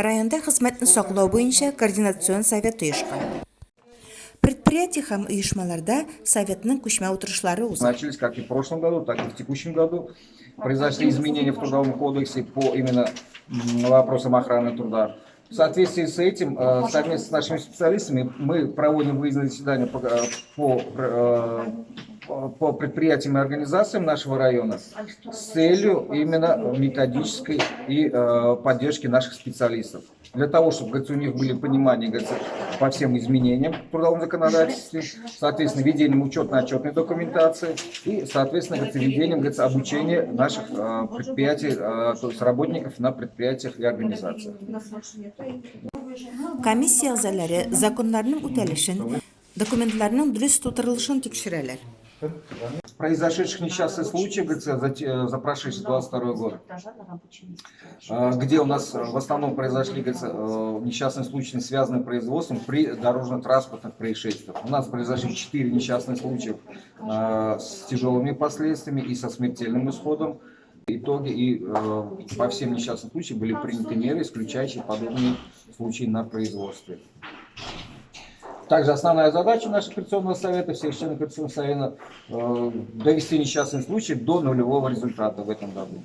Районда хезмәтне саклау буенча координацион совет оешкан. Предприятий һәм оешмаларда советның күчмә утырышлары уза. Начались как и в прошлом году, так и в текущем году. Произошли изменения в Трудовом кодексе по именно вопросам охраны труда. В соответствии с этим, совместно с нашими специалистами, мы проводим выездные заседания по предприятиям и организациям нашего района с целью именно методической и поддержки наших специалистов. Для того, чтобы, говорится, у них были понимания, говорится, по всем изменениям в трудовом законодательстве, соответственно, ведением учетно-отчетной документации и, соответственно, говорится, ведением, говорится, обучения наших предприятий, то есть работников на предприятиях и организациях. Комиссия әгъзалары законнарның үтәлешен, документларның дөрес тутырылышын тикшерәләр. Произошедших несчастных случаев, говорится, за прошедший 22 год, где у нас в основном произошли, говорится, несчастные случаи, связанные с производством при дорожно-транспортных происшествиях. У нас произошли 4 несчастных случая с тяжелыми последствиями и со смертельным исходом. Итоги и по всем несчастным случаям были приняты меры, исключающие подобные случаи на производстве. Также основная задача нашего координационного совета, всех членов координационного совета, довести несчастный случай до нулевого результата в этом году.